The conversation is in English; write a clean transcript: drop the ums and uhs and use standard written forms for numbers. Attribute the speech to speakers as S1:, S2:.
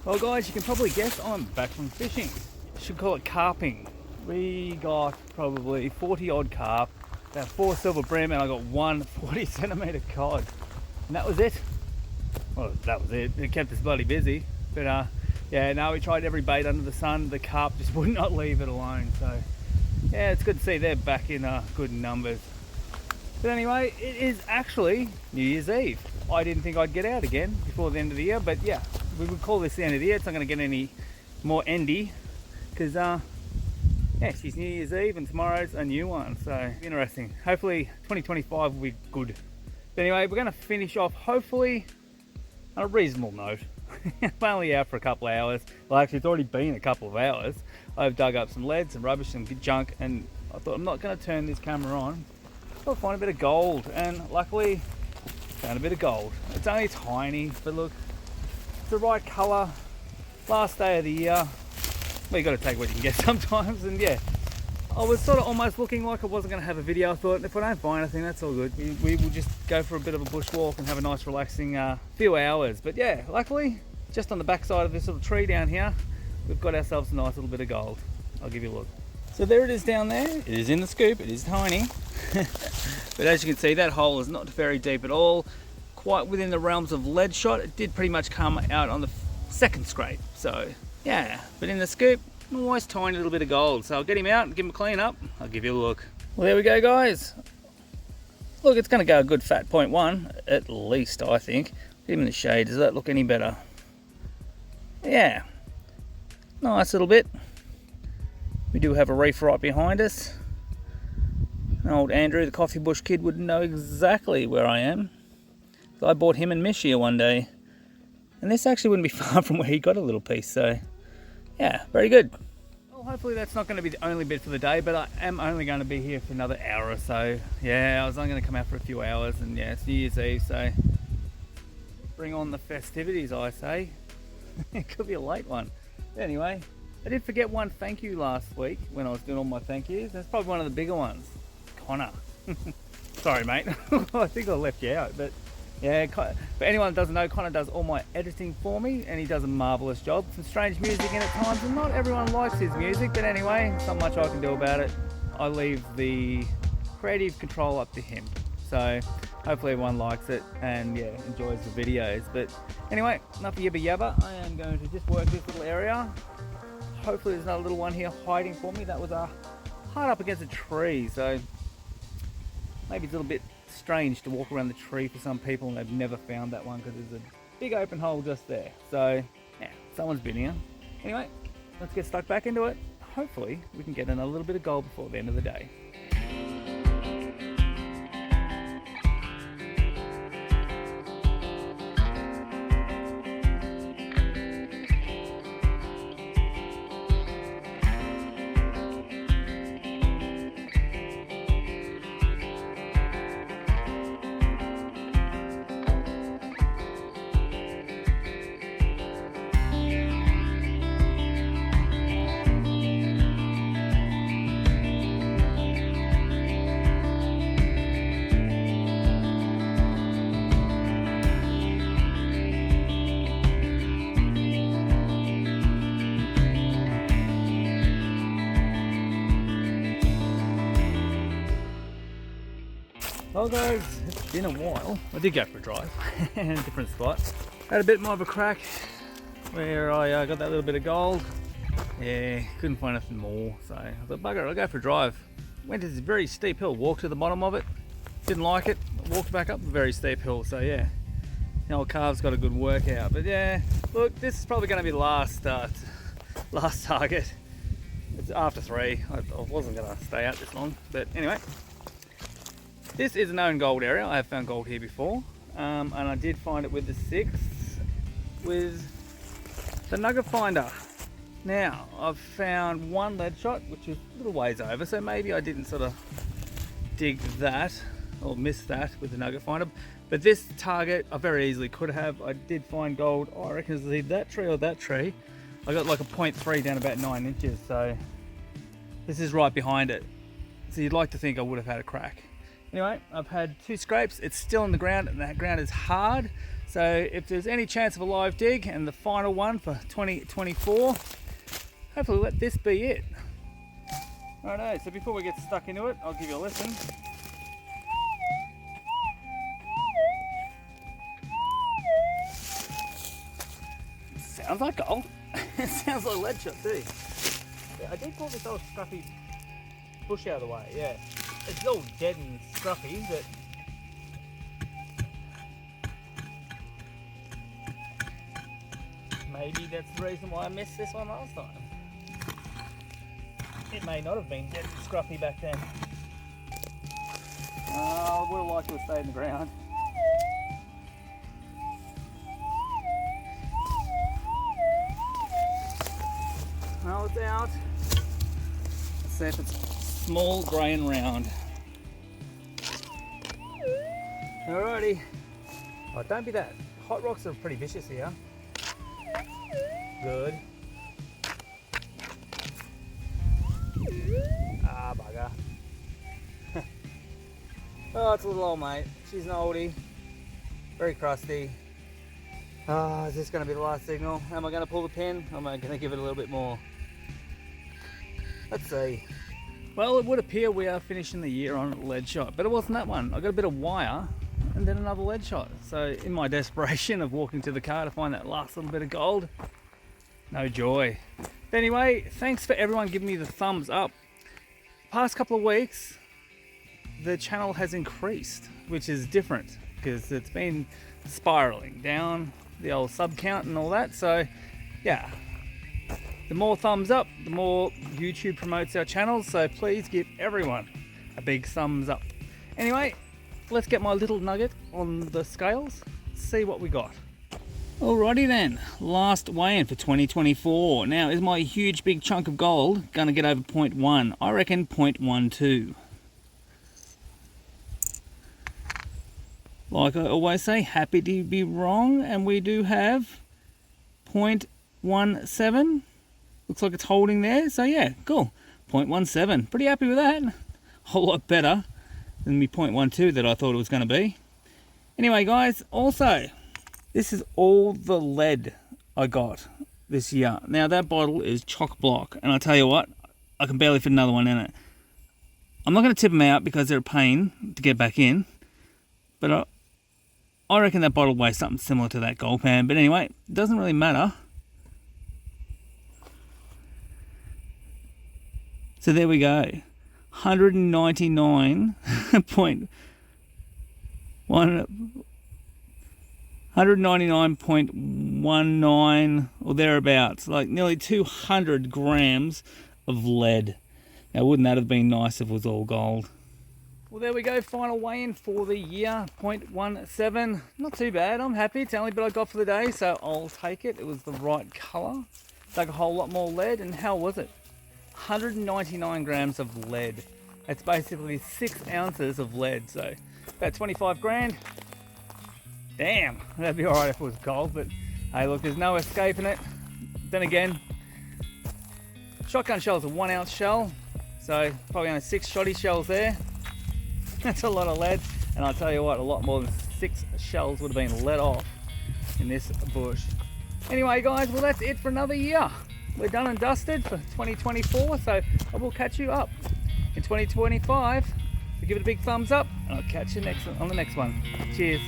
S1: Well guys, you can probably guess I'm back from fishing. Should call it carping. We got probably 40 odd carp, about 4 silver brim, and I got one 40 centimetre cod. And that was it. Well, that was it. It kept us bloody busy. But yeah, no, we tried every bait under the sun. The carp just would not leave it alone. So yeah, it's good to see they're back in good numbers. But anyway, it is actually New Year's Eve. I didn't think I'd get out again before the end of the year, but yeah, we would call this the end of the year. It's not going to get any more endy because yeah, it's New Year's Eve and tomorrow's a new one. So interesting. Hopefully 2025 will be good. But anyway, we're going to finish off hopefully on a reasonable note. I'm only out for a couple of hours. Well, actually, it's already been a couple of hours. I've dug up some lead, some rubbish, some junk, and I thought I'm not going to turn this camera on. I'll find a bit of gold, and luckily found a bit of gold. It's only tiny, but look, it's the right colour. Last day of the year. Well, you got to take what you can get sometimes, and yeah, I was sort of almost looking like I wasn't going to have a video. I thought if I don't find anything, that's all good. We will just go for a bit of a bushwalk and have a nice relaxing few hours. But yeah, luckily, just on the back side of this little tree down here, we've got ourselves a nice little bit of gold. I'll give you a look. So there it is down there. It is in the scoop. It is tiny. But as you can see, that hole is not very deep at all. Quite within the realms of lead shot. It did pretty much come out on the second scrape. So yeah, but in the scoop, a nice tiny little bit of gold. So I'll get him out and give him a clean up. I'll give you a look. Well, there we go, guys. Look, it's going to go a good fat 0.1 at least, I think. Get him in the shade. Does that look any better? Yeah, nice little bit. We do have a reef right behind us. Old Andrew, the coffee bush kid, would know exactly where I am. I bought him and Mish here one day, and this actually wouldn't be far from where he got a little piece. So yeah, very good. Well, hopefully that's not going to be the only bit for the day, but I am only going to be here for another hour or so. Yeah, I was only going to come out for a few hours, and yeah, it's New Year's Eve, so bring on the festivities, I say. It could be a late one. But anyway, I did forget one thank you last week when I was doing all my thank yous. That's probably one of the bigger ones. Connor. Sorry, mate. I think I left you out, but yeah, for anyone that doesn't know, Connor does all my editing for me, and he does a marvellous job. Some strange music in at times, and not everyone likes his music, but anyway, not much I can do about it. I leave the creative control up to him. So hopefully everyone likes it and yeah, enjoys the videos. But anyway, enough of yabba yabba. I am going to just work this little area. Hopefully there's another little one here hiding for me. That was hard up against a tree, so maybe it's a little bit strange to walk around the tree for some people and they've never found that one because there's a big open hole just there. So yeah, someone's been here. Anyway, let's get stuck back into it. Hopefully we can get in a little bit of gold before the end of the day. Well guys, it's been a while. I did go for a drive in a different spot. Had a bit more of a crack where I got that little bit of gold. Yeah, couldn't find anything more. So I thought, bugger, I'll go for a drive. Went to this very steep hill, walked to the bottom of it. Didn't like it, walked back up the very steep hill. So yeah, the old calves got a good workout. But yeah, look, this is probably going to be the last target. It's after 3. I wasn't going to stay out this long, but anyway. This is a known gold area. I have found gold here before, and I did find it with the 6 with the nugget finder. Now I've found one lead shot, which is a little ways over, so maybe I didn't sort of dig that or miss that with the nugget finder. But this target I very easily could have. I did find gold. I reckon it's either that tree or that tree. I got like a 0.3 down about 9 inches, so this is right behind it. So you'd like to think I would have had a crack. Anyway, I've had 2 scrapes. It's still in the ground, and that ground is hard, So if there's any chance of a live dig and the final one for 2024, hopefully let this be it. Righto, so before we get stuck into it, I'll give you a listen. Sounds like gold. It sounds like lead shot too. Yeah, I did pull this old scruffy bush out of the way, yeah. It's all dead and scruffy, but maybe that's the reason why I missed this one last time. It may not have been dead and scruffy back then. I would have liked to have stayed in the ground. Now it's out. Let's see if it's small, grey and round. Alrighty. Oh, don't be that. Hot rocks are pretty vicious here. Good. Ah, bugger. Oh, it's a little old mate. She's an oldie. Very crusty. Ah, is this going to be the last signal? Am I going to pull the pin? Or am I going to give it a little bit more? Let's see. Well, it would appear we are finishing the year on a lead shot, but it wasn't that one. I got a bit of wire and then another lead shot. So in my desperation of walking to the car to find that last little bit of gold, no joy. But anyway, thanks for everyone giving me the thumbs up. Past couple of weeks, the channel has increased, which is different because it's been spiraling down the old sub count and all that. So yeah, the more thumbs up, the more YouTube promotes our channel. So please give everyone a big thumbs up. Anyway, let's get my little nugget on the scales, see what we got. Alrighty then, last weigh-in for 2024. Now, is my huge big chunk of gold gonna get over 0.1? I reckon 0.12. Like I always say, happy to be wrong, and we do have 0.17. Looks like it's holding there, so yeah, cool. 0.17, pretty happy with that. A whole lot better than the 0.12 that I thought it was gonna be. Anyway guys, also, this is all the lead I got this year. Now that bottle is chock block, and I tell you what, I can barely fit another one in it. I'm not going to tip them out because they're a pain to get back in, but I reckon that bottle weighs something similar to that gold pan. But anyway, it doesn't really matter. So there we go, 199.19 or thereabouts, like nearly 200 grams of lead. Now wouldn't that have been nice if it was all gold? Well, there we go, final weigh-in for the year, 0.17. Not too bad, I'm happy. It's the only bit I got for the day, so I'll take it. It was the right colour. Like a whole lot more lead, and how was it? 199 grams of lead. That's basically 6 ounces of lead, so about 25 grand. Damn, that'd be alright if it was gold, but hey look, there's no escaping it. Then again, shotgun shell's a 1 ounce shell, so probably only 6 shotty shells there. That's a lot of lead, and I'll tell you what, a lot more than 6 shells would have been let off in this bush. Anyway guys, well that's it for another year. We're done and dusted for 2024, so I will catch you up in 2025. So give it a big thumbs up, and I'll catch you on the next one. Cheers.